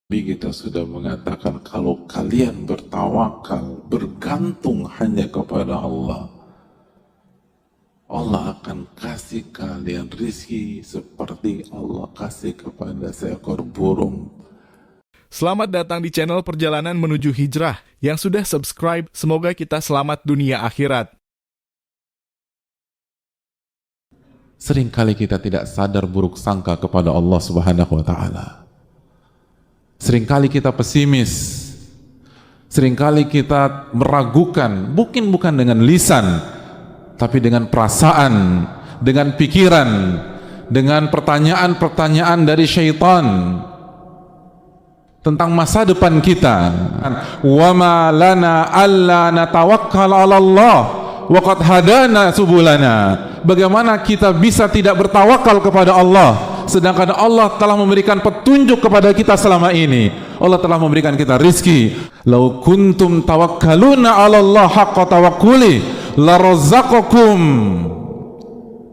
Nabi kita sudah mengatakan, kalau kalian bertawakal, bergantung hanya kepada Allah, Allah akan kasih kalian rizki seperti Allah kasih kepada seekor burung. Selamat datang di channel Perjalanan Menuju Hijrah. Yang sudah subscribe, semoga kita selamat dunia akhirat. Seringkali kita tidak sadar buruk sangka kepada Allah Subhanahu wa Ta'ala. Seringkali kita pesimis, seringkali kita meragukan, bukan dengan lisan, tapi dengan perasaan, dengan pikiran, dengan pertanyaan-pertanyaan dari syaitan tentang masa depan kita. Wa ma lana alla natawakkal 'ala Allah wa qad hadana subulana. Bagaimana kita bisa tidak bertawakal kepada Allah sedangkan Allah telah memberikan petunjuk kepada kita selama ini. Allah telah memberikan kita rizki. Lau kuntum tawakkaluna 'ala Allah haqqa tawakkuli la razaqakum.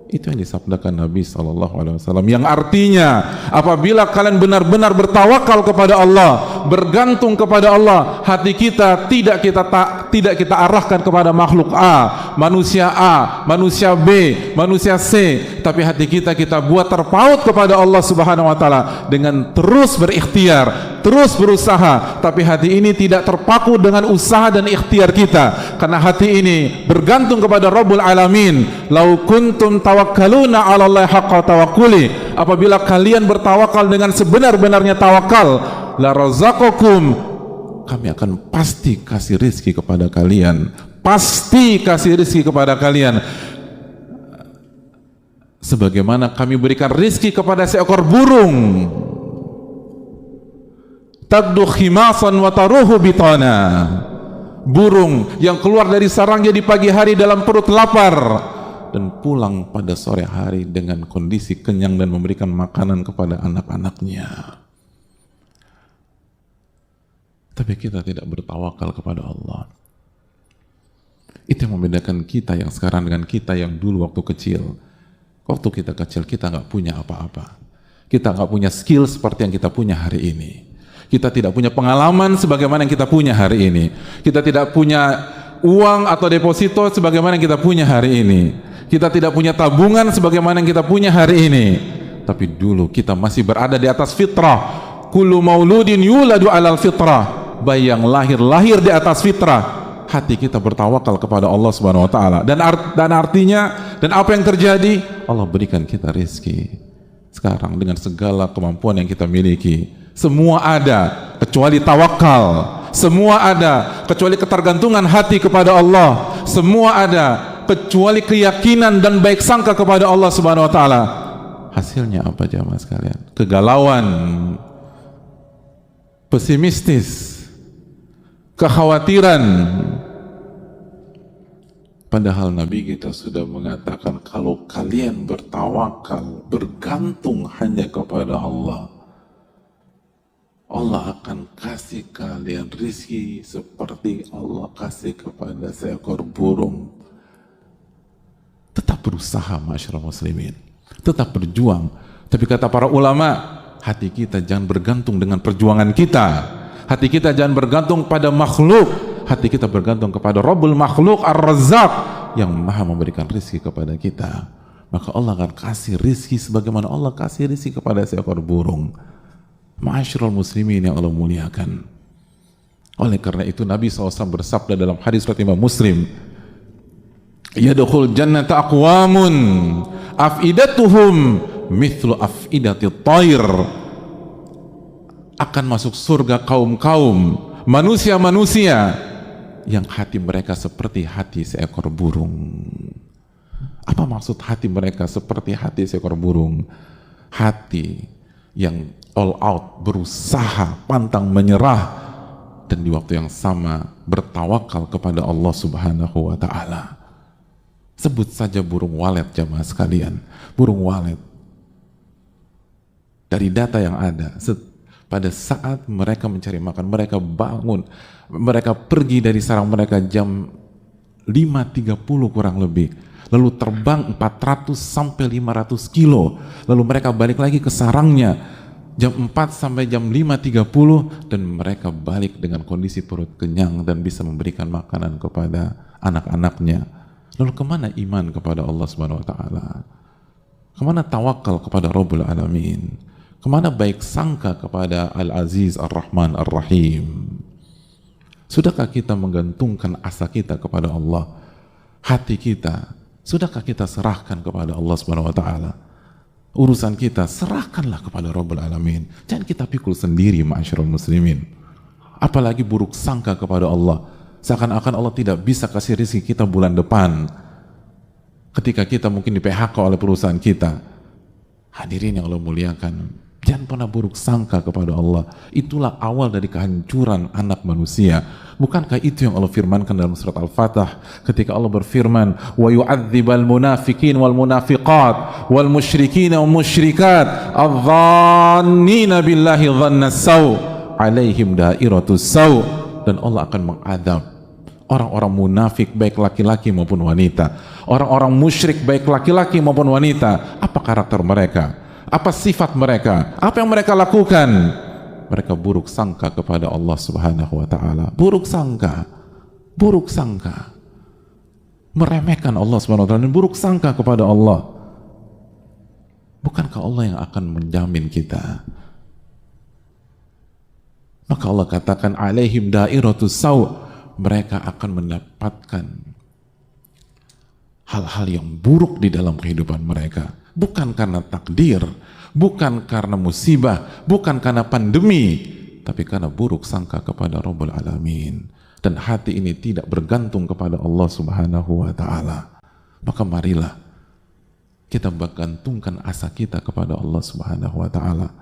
Itu yang disabdakan Nabi SAW, yang artinya apabila kalian benar-benar bertawakal kepada Allah, bergantung kepada Allah, hati kita tidak kita arahkan kepada makhluk A, manusia B, manusia C, tapi hati kita buat terpaut kepada Allah Subhanahu wa Ta'ala dengan terus berikhtiar, terus berusaha. Tapi hati ini tidak terpaku dengan usaha dan ikhtiar kita, karena hati ini bergantung kepada Rabbul Alamin. Lau kuntum tawakkaluna 'ala Allah haqqa tawakkuli. Apabila kalian bertawakal dengan sebenar-benarnya tawakal, la razaqakum, kami akan pasti kasih rizki kepada kalian, pasti kasih rizki kepada kalian sebagaimana kami berikan rizki kepada seekor burung, tagdu khimasan wa taruhu bitana, burung yang keluar dari sarangnya di pagi hari dalam perut lapar dan pulang pada sore hari dengan kondisi kenyang dan memberikan makanan kepada anak-anaknya. Tapi kita tidak bertawakal kepada Allah. Itu yang membedakan kita yang sekarang dengan kita yang dulu waktu kecil. Waktu kita kecil kita nggak punya apa-apa. Kita nggak punya skill seperti yang kita punya hari ini. Kita tidak punya pengalaman sebagaimana yang kita punya hari ini. Kita tidak punya uang atau deposito sebagaimana yang kita punya hari ini. Kita tidak punya tabungan sebagaimana yang kita punya hari ini. Tapi dulu kita masih berada di atas fitrah. Kullu mauludin yuladu alal fitrah. Bayi yang lahir di atas fitrah. Hati kita bertawakal kepada Allah Subhanahu wa Ta'ala. Dan artinya, dan apa yang terjadi? Allah berikan kita rizki. Sekarang dengan segala kemampuan yang kita miliki, semua ada kecuali tawakal. Semua ada kecuali ketergantungan hati kepada Allah. Semua ada kecuali keyakinan dan baik sangka kepada Allah Subhanahu wa Ta'ala. Hasilnya apa jamaah sekalian? Kegalauan, pesimistis, kekhawatiran. Padahal Nabi kita sudah mengatakan, kalau kalian bertawakal, bergantung hanya kepada Allah, Allah akan kasih kalian rizki seperti Allah kasih kepada seekor burung. Tetap berusaha masyarakat muslimin, tetap berjuang. Tapi kata para ulama, hati kita jangan bergantung dengan perjuangan kita. Hati kita jangan bergantung pada makhluk. Hati kita bergantung kepada Rabbul Makhluk Ar-Razzaq yang maha memberikan rizki kepada kita. Maka Allah akan kasih rizki sebagaimana Allah kasih rizki kepada seekor burung. Ma'asyiral muslimin yang Allah muliakan. Oleh karena itu Nabi SAW bersabda dalam hadis riwayat Imam Muslim, yadkhul jannata aqwamun afidatuhum mithlu afidatit thair. Akan masuk surga kaum-kaum manusia-manusia yang hati mereka seperti hati seekor burung. Apa maksud hati mereka seperti hati seekor burung? Hati yang all out, berusaha, pantang menyerah, dan di waktu yang sama bertawakal kepada Allah Subhanahu wa Ta'ala. Sebut saja burung walet jamaah sekalian. Burung walet, dari data yang ada, pada saat mereka mencari makan, mereka bangun, mereka pergi dari sarang mereka jam 5.30 kurang lebih, lalu terbang 400 sampai 500 kilo, lalu mereka balik lagi ke sarangnya jam 4 sampai jam 5.30 dan mereka balik dengan kondisi perut kenyang dan bisa memberikan makanan kepada anak-anaknya. Lalu kemana iman kepada Allah Subhanahu wa taala? Kemana tawakal kepada Rabbul Alamin? Kemana baik sangka kepada Al-Aziz Ar-Rahman Ar-Rahim? Sudahkah kita menggantungkan asa kita kepada Allah? Hati kita, sudahkah kita serahkan kepada Allah Subhanahu wa taala? Urusan kita serahkanlah kepada Rabbul Alamin. Jangan kita pikul sendiri, ma'asyiral muslimin. Apalagi buruk sangka kepada Allah. Seakan-akan Allah tidak bisa kasih rezeki kita bulan depan. Ketika kita mungkin di PHK oleh perusahaan kita. Hadirin yang Allah muliakan, jangan pernah buruk sangka kepada Allah. Itulah awal dari kehancuran anak manusia. Bukankah itu yang Allah firmankan dalam surat Al-Fatah ketika Allah berfirman, wa yu'adzibal munafiqin wal munafiqat wal musyrikin wal musyrikat adh-dhannina billahi dhanna saw alaihim dairatus saw. Dan Allah akan mengadab orang-orang munafik baik laki-laki maupun wanita, orang-orang musyrik baik laki-laki maupun wanita. Apa karakter mereka? Apa sifat mereka? Apa yang mereka lakukan? Mereka buruk sangka kepada Allah Subhanahu wa taala. Buruk sangka. Buruk sangka. Meremehkan Allah Subhanahu wa taala dan buruk sangka kepada Allah. Bukankah Allah yang akan menjamin kita? Maka Allah katakan alaihim dairatus saw. Mereka akan mendapatkan hal-hal yang buruk di dalam kehidupan mereka. Bukan karena takdir, bukan karena musibah, bukan karena pandemi, tapi karena buruk sangka kepada Rabbul Alamin. Dan hati ini tidak bergantung kepada Allah Subhanahu wa taala. Maka marilah kita bergantungkan asa kita kepada Allah Subhanahu wa taala,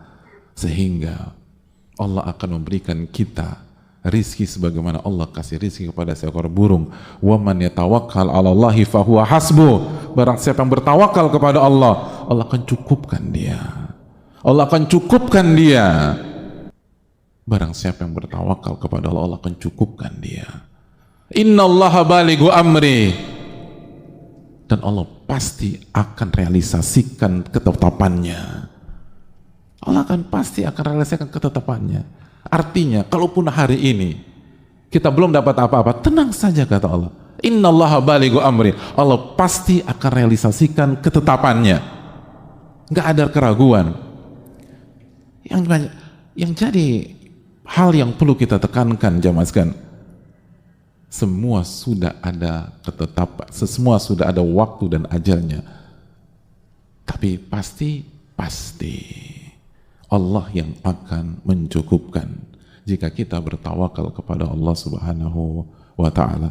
sehingga Allah akan memberikan kita rizki sebagaimana Allah kasih rizki kepada seekor burung. Wa man yatawakkal 'ala Allahi fahuwa hasbuh. Barang siapa yang bertawakal kepada Allah, Allah akan cukupkan dia. Allah akan cukupkan dia. Barang siapa yang bertawakal kepada Allah, Allah akan cukupkan dia. Innallaha balighu amri. Dan Allah pasti akan realisasikan ketetapannya. Allah akan pasti akan realisasikan ketetapannya. Artinya, kalaupun hari ini kita belum dapat apa-apa, tenang saja kata Allah. Innallaha balighu amri. Allah pasti akan realisasikan ketetapannya. Nggak ada keraguan. Yang jadi hal yang perlu kita tekankan, jamaah sekalian, semua sudah ada ketetapan, semua sudah ada waktu dan ajalnya. Tapi pasti Allah yang akan mencukupkan jika kita bertawakal kepada Allah Subhanahu wa taala.